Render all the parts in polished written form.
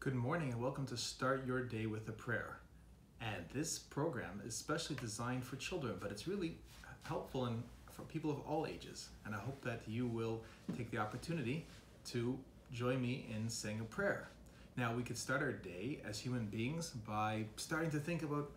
Good morning and welcome to Start Your Day with a Prayer. And this program is specially designed for children, but it's really helpful for people of all ages. And I hope that you will take the opportunity to join me in saying a prayer. Now, we could start our day as human beings by starting to think about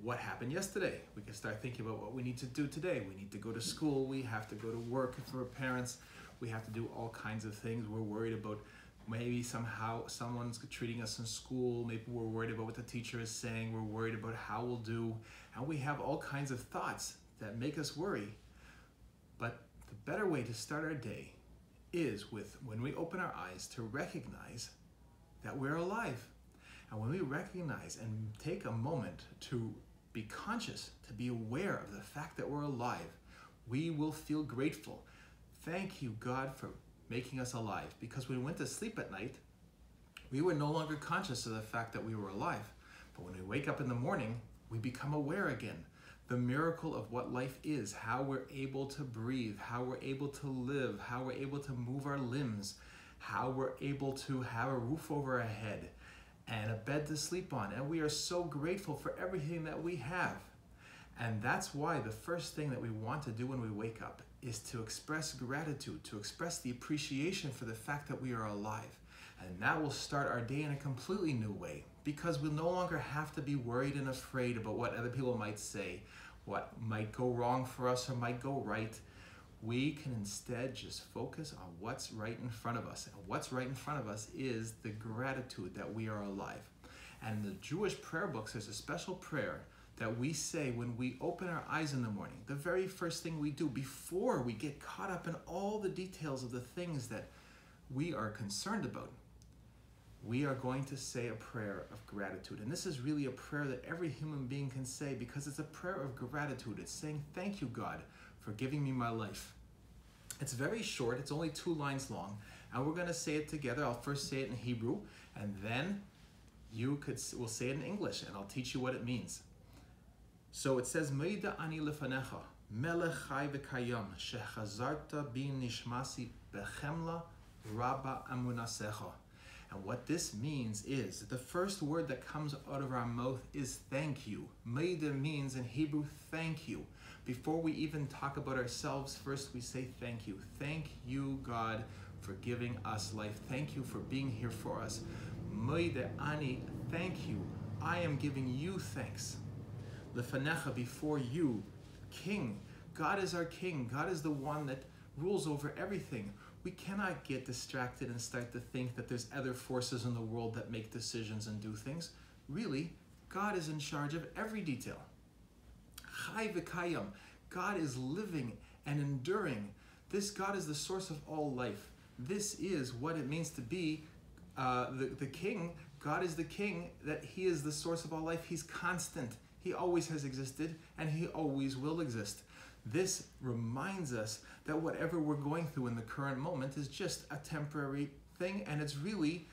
what happened yesterday. We can start thinking about what we need to do today. We need to go to school, we have to go to work if we're parents, we have to do all kinds of things. We're worried about maybe somehow someone's treating us in school. Maybe we're worried about what the teacher is saying. We're worried about how we'll do. And we have all kinds of thoughts that make us worry. But the better way to start our day is with when we open our eyes to recognize that we're alive. And when we recognize and take a moment to be conscious, to be aware of the fact that we're alive, we will feel grateful. Thank you, God, for making us alive, because when we went to sleep at night, we were no longer conscious of the fact that we were alive. But when we wake up in the morning, we become aware again. The miracle of what life is, how we're able to breathe, how we're able to live, how we're able to move our limbs, how we're able to have a roof over our head and a bed to sleep on. And we are so grateful for everything that we have. And that's why the first thing that we want to do when we wake up is to express gratitude, to express the appreciation for the fact that we are alive. And that will start our day in a completely new way, because we'll no longer have to be worried and afraid about what other people might say, what might go wrong for us or might go right. We can instead just focus on what's right in front of us. And what's right in front of us is the gratitude that we are alive. And in the Jewish prayer books, there's a special prayer that we say when we open our eyes in the morning. The very first thing we do before we get caught up in all the details of the things that we are concerned about, we are going to say a prayer of gratitude. And this is really a prayer that every human being can say, because it's a prayer of gratitude. It's saying, thank you, God, for giving me my life. It's very short, it's only 2 lines long, and we're gonna say it together. I'll first say it in Hebrew, and then we'll say it in English, and I'll teach you what it means. So it says, Modeh lefanekha, melekh vekayam, shehecḥezarta nishmahti rabah emunatekha. And what this means is the first word that comes out of our mouth is thank you. Modeh means in Hebrew, thank you. Before we even talk about ourselves, first we say thank you. Thank you, God, for giving us life. Thank you for being here for us. Modeh ani, thank you. I am giving you thanks. Lefanekha, before you, King. God is our King. God is the one that rules over everything. We cannot get distracted and start to think that there's other forces in the world that make decisions and do things. Really, God is in charge of every detail. Vekayam, God is living and enduring. This God is the source of all life. This is what it means to be the King. God is the King, that He is the source of all life. He's constant. He always has existed, and He always will exist. This reminds us that whatever we're going through in the current moment is just a temporary thing, and it's really,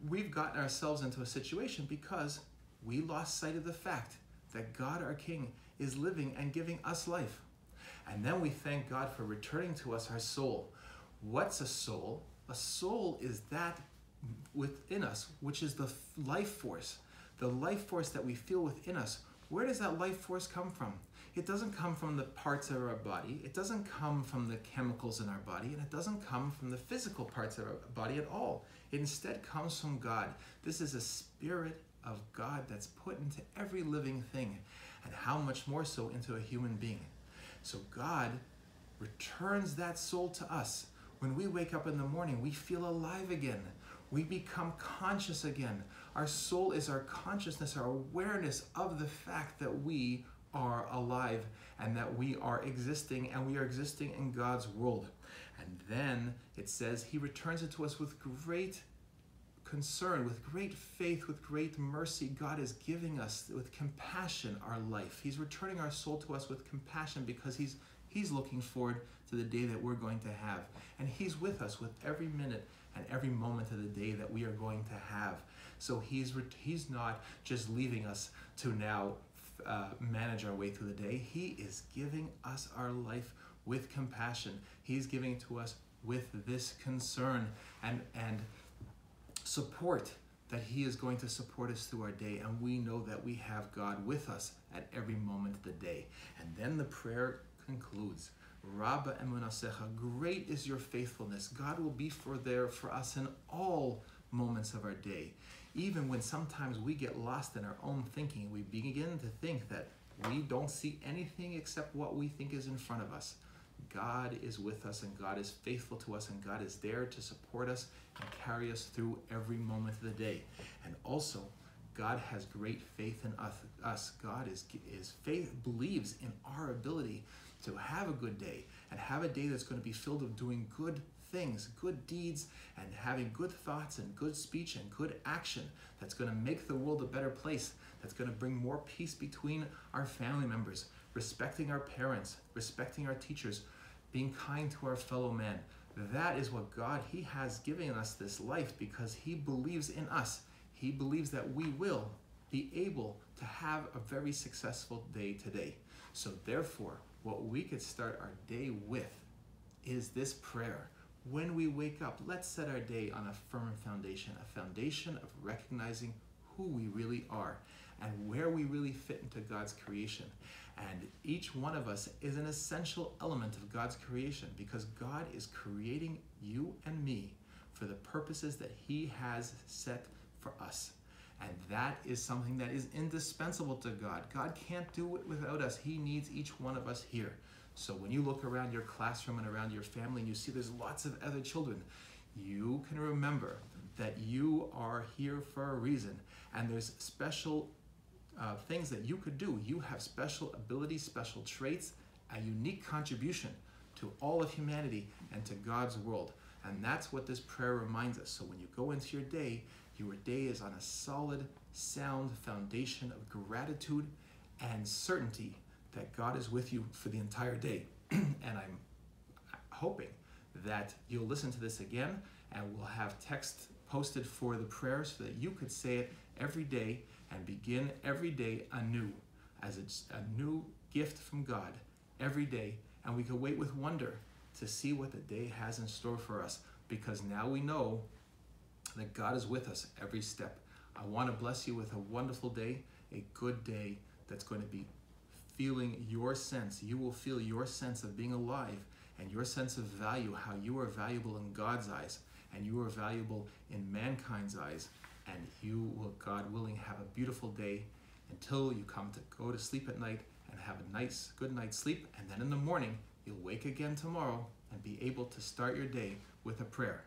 we've gotten ourselves into a situation because we lost sight of the fact that God, our King, is living and giving us life. And then we thank God for returning to us our soul. What's a soul? A soul is that within us, which is the life force that we feel within us. Where does that life force come from? It doesn't come from the parts of our body. It doesn't come from the chemicals in our body, and it doesn't come from the physical parts of our body at all. It instead comes from God. This is a spirit of God that's put into every living thing, and how much more so into a human being. So God returns that soul to us. When we wake up in the morning, we feel alive again. We become conscious again. Our soul is our consciousness, our awareness of the fact that we are alive and that we are existing, and we are existing in God's world. And then it says He returns it to us with great concern, with great faith, with great mercy. God is giving us with compassion our life. He's returning our soul to us with compassion because He's looking forward to the day that we're going to have. And He's with us with every minute and every moment of the day that we are going to have. So He's not just leaving us to now manage our way through the day. He is giving us our life with compassion. He's giving it to us with this concern and support that He is going to support us through our day, and we know that we have God with us at every moment of the day. And then the prayer concludes, rabah emunatekha, great is your faithfulness. God will be there for us in all moments of our day. Even when sometimes we get lost in our own thinking, we begin to think that we don't see anything except what we think is in front of us. God is with us, and God is faithful to us, and God is there to support us and carry us through every moment of the day. And also, God has great faith in us. God believes in our ability to have a good day and have a day that's going to be filled with doing good things, good deeds, and having good thoughts and good speech and good action that's going to make the world a better place, that's going to bring more peace between our family members, respecting our parents, respecting our teachers, being kind to our fellow man. That is what God, He has given us this life because He believes in us. He believes that we will be able to have a very successful day today. So therefore, what we could start our day with is this prayer. When we wake up, let's set our day on a firm foundation, a foundation of recognizing who we really are and where we really fit into God's creation. And each one of us is an essential element of God's creation because God is creating you and me for the purposes that He has set for us. And that is something that is indispensable to God. God can't do it without us. He needs each one of us here. So when you look around your classroom and around your family and you see there's lots of other children, you can remember that you are here for a reason. And there's special things that you could do. You have special abilities, special traits, a unique contribution to all of humanity and to God's world. And that's what this prayer reminds us. So when you go into your day is on a solid, sound foundation of gratitude and certainty that God is with you for the entire day. And I'm hoping that you'll listen to this again, and we'll have text posted for the prayer so that you could say it every day and begin every day anew as it's a new gift from God every day. And we can wait with wonder to see what the day has in store for us, because now we know that God is with us every step. I want to bless you with a wonderful day, a good day that's going to be feeling your sense. You will feel your sense of being alive and your sense of value, how you are valuable in God's eyes and you are valuable in mankind's eyes. And you will, God willing, have a beautiful day until you come to go to sleep at night and have a nice, good night's sleep. And then in the morning, you'll wake again tomorrow and be able to start your day with a prayer.